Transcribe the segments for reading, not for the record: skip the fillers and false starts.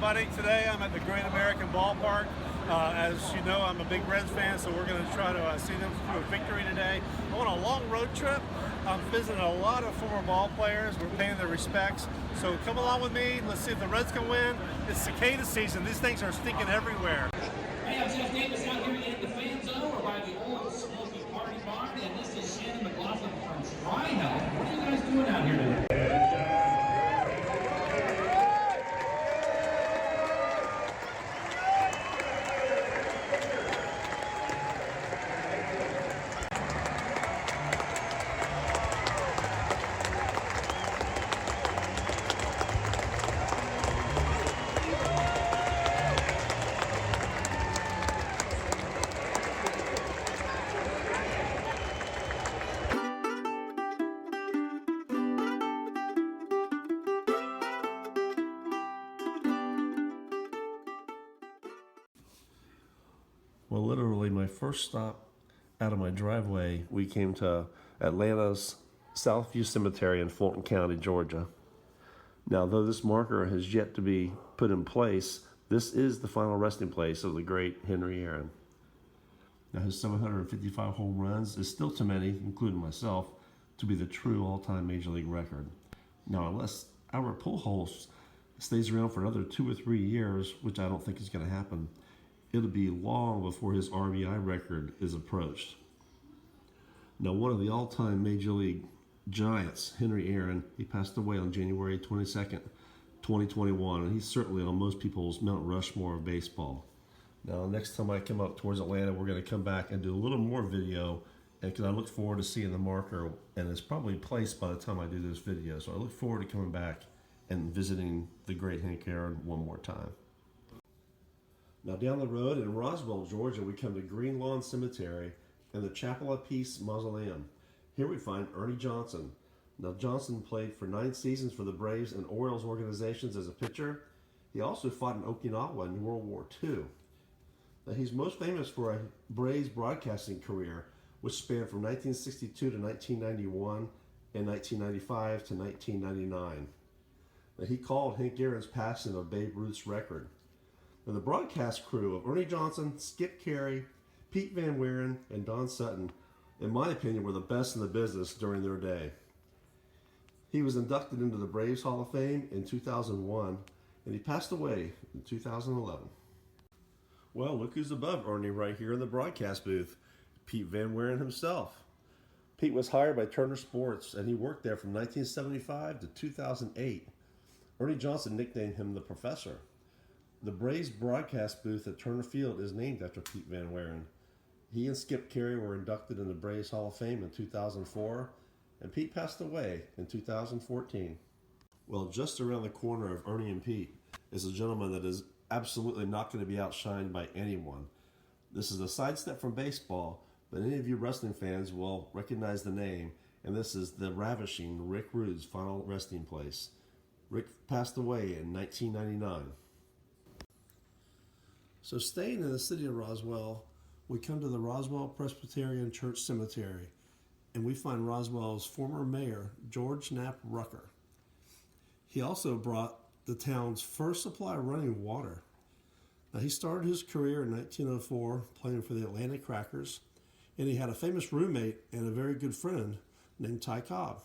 everybody. Today I'm at the Great American Ballpark. As you know, I'm a big Reds fan, so we're going to try to see them through a victory today. I'm on a long road trip. I'm visiting a lot of former ball players. We're paying their respects. So come along with me. Let's see if the Reds can win. It's cicada season. These things are stinking everywhere. Hey, I'm Jeff Davis out here in the fan zone. We're by the old Smoky Party Barn, and this is Shannon McLaughlin from Tri-Health. What are you guys doing out here today? Well, literally, my first stop out of my driveway, we came to Atlanta's Southview Cemetery in Fulton County, Georgia. Now, though this marker has yet to be put in place, this is the final resting place of the great Henry Aaron. Now, his 755 home runs is still too many, including myself, to be the true all-time Major League record. Now, unless Albert Pujols stays around for another 2 or 3 years, which I don't think is going to happen, it'll be long before his RBI record is approached. Now, one of the all-time Major League giants, Henry Aaron, he passed away on January 22nd, 2021, and he's certainly on most people's Mount Rushmore of baseball. Now, next time I come up towards Atlanta, we're going to come back and do a little more video, and because I look forward to seeing the marker, and it's probably placed by the time I do this video, so I look forward to coming back and visiting the great Hank Aaron one more time. Now, down the road in Roswell, Georgia, we come to Green Lawn Cemetery and the Chapel of Peace Mausoleum. Here we find Ernie Johnson. Now, Johnson played for 9 seasons for the Braves and Orioles organizations as a pitcher. He also fought in Okinawa in World War II. Now, he's most famous for a Braves broadcasting career, which spanned from 1962 to 1991 and 1995 to 1999. Now, he called Hank Aaron's passing of Babe Ruth's record. Now, the broadcast crew of Ernie Johnson, Skip Carey, Pete Van Wieren, and Don Sutton, in my opinion, were the best in the business during their day. He was inducted into the Braves Hall of Fame in 2001, and he passed away in 2011. Well, look who's above Ernie right here in the broadcast booth, Pete Van Wieren himself. Pete was hired by Turner Sports, and he worked there from 1975 to 2008. Ernie Johnson nicknamed him the Professor. The Braves broadcast booth at Turner Field is named after Pete Van Wieren. He and Skip Carey were inducted in the Braves Hall of Fame in 2004, and Pete passed away in 2014. Well, just around the corner of Ernie and Pete is a gentleman that is absolutely not going to be outshined by anyone. This is a sidestep from baseball, but any of you wrestling fans will recognize the name, and this is the ravishing Rick Rude's final resting place. Rick passed away in 1999. So staying in the city of Roswell, we come to the Roswell Presbyterian Church Cemetery, and we find Roswell's former mayor, George Knapp Rucker. He also brought the town's first supply of running water. Now, he started his career in 1904 playing for the Atlanta Crackers, and he had a famous roommate and a very good friend named Ty Cobb.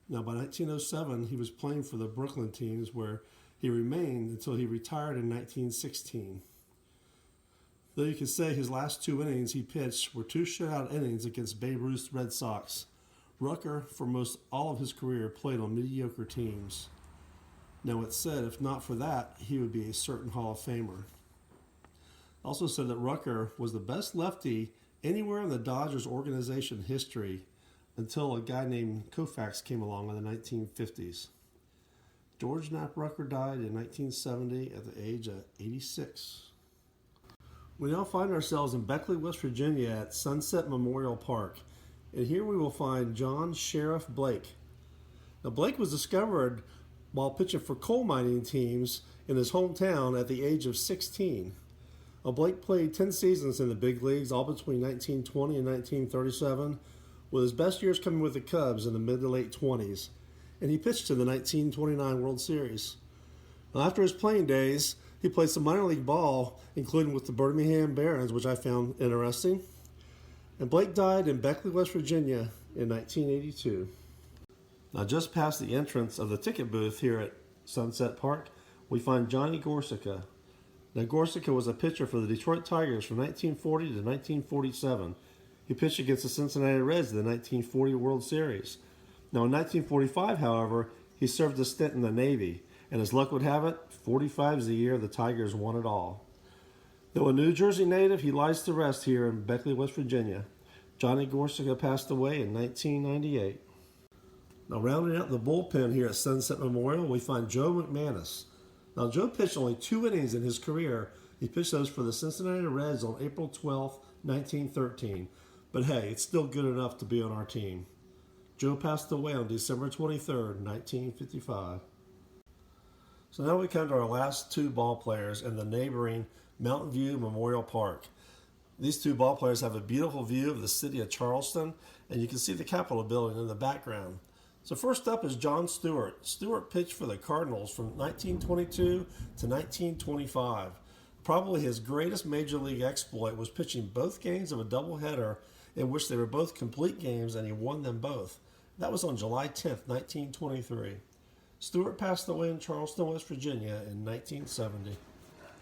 Now, by 1907, he was playing for the Brooklyn teams, where he remained until he retired in 1916. Though you could say his last 2 innings he pitched were 2 shutout innings against Babe Ruth's Red Sox. Rucker, for most all of his career, played on mediocre teams. Now, it's said if not for that, he would be a certain Hall of Famer. Also said that Rucker was the best lefty anywhere in the Dodgers organization history until a guy named Koufax came along in the 1950s. George Knapp Rucker died in 1970 at the age of 86. We now find ourselves in Beckley, West Virginia at Sunset Memorial Park, and here we will find John Sheriff Blake. Now, Blake was discovered while pitching for coal mining teams in his hometown at the age of 16. Blake played 10 seasons in the big leagues, all between 1920 and 1937, with his best years coming with the Cubs in the mid to late 20s, and he pitched in the 1929 World Series. Now, after his playing days, he played some minor league ball, including with the Birmingham Barons, which I found interesting. And Blake died in Beckley, West Virginia in 1982. Now, just past the entrance of the ticket booth here at Sunset Park, we find Johnny Gorsica. Now, Gorsica was a pitcher for the Detroit Tigers from 1940 to 1947. He pitched against the Cincinnati Reds in the 1940 World Series. Now, in 1945, however, he served a stint in the Navy, and as luck would have it, 45 is the year the Tigers won it all. Though a New Jersey native, he lies to rest here in Beckley, West Virginia. Johnny Gorsica passed away in 1998. Now, rounding out the bullpen here at Sunset Memorial, we find Joe McManus. Now, Joe pitched only 2 innings in his career. He pitched those for the Cincinnati Reds on April 12, 1913. But hey, it's still good enough to be on our team. Joe passed away on December 23, 1955. So now we come to our last 2 ball players in the neighboring Mountain View Memorial Park. These 2 ball players have a beautiful view of the city of Charleston, and you can see the Capitol building in the background. So first up is John Stewart. Stewart pitched for the Cardinals from 1922 to 1925. Probably his greatest major league exploit was pitching both games of a doubleheader in which they were both complete games, and he won them both. That was on July 10th, 1923. Stewart passed away in Charleston, West Virginia in 1970.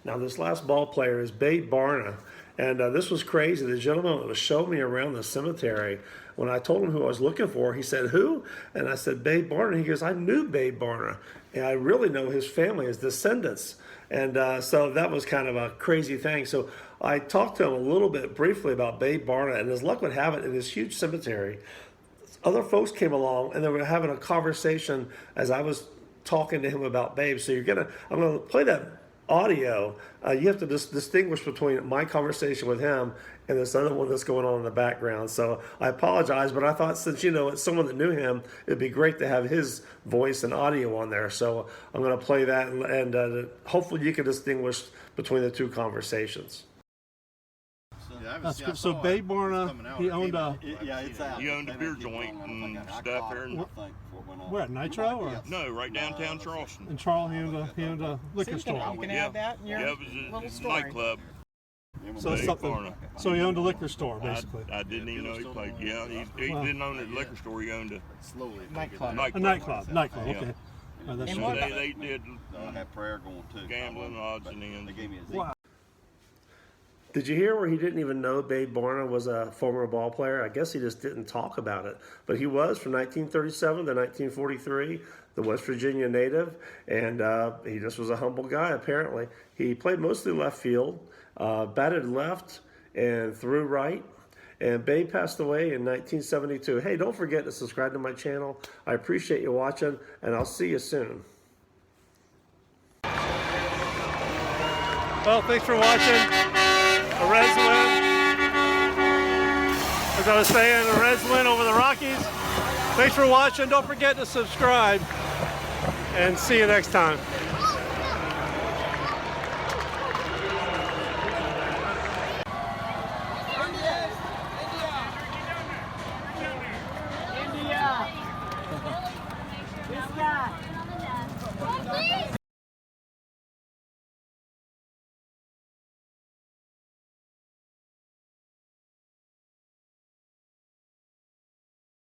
Now, this last ball player is Babe Barna, and this was crazy. The gentleman that was showing me around the cemetery, when I told him who I was looking for, he said, "Who?" And I said, "Babe Barna." He goes, "I knew Babe Barna, and I really know his family, his descendants." And so that was kind of a crazy thing. So I talked to him a little bit briefly about Babe Barna, and as luck would have it, in this huge cemetery, other folks came along, and they were having a conversation as I was talking to him about Babe. So I'm gonna play that audio. You have to distinguish between my conversation with him and this other one that's going on in the background. So I apologize, but I thought since it's someone that knew him, it'd be great to have his voice and audio on there. So I'm going to play that, and hopefully you can distinguish between the 2 conversations. That's good. So Babe Barna, he owned a He owned a beer joint and stuff there. where at Nitro or No, right downtown Charleston. in Charles? He owned a liquor store. You can have that in your Yeah, it was a little story. nightclub. So it's Babe something. Barna. So he owned a liquor store basically. I didn't even know he played. Yeah, he didn't own a liquor store. He owned a Nightclub. A nightclub. Yeah. Okay. That's And So what they did had prayer going too. gambling odds and ends. They gave me a wow. Did you hear where he didn't even know Babe Barna was a former ball player? I guess he just didn't talk about it. But he was from 1937 to 1943, the West Virginia native, and he just was a humble guy, apparently. He played mostly left field, batted left, and threw right. And Babe passed away in 1972. Hey, don't forget to subscribe to my channel. I appreciate you watching, and I'll see you soon. Well, thanks for watching. The Reds win. As I was saying, the Reds win over the Rockies. Thanks for watching. Don't forget to subscribe, and see you next time.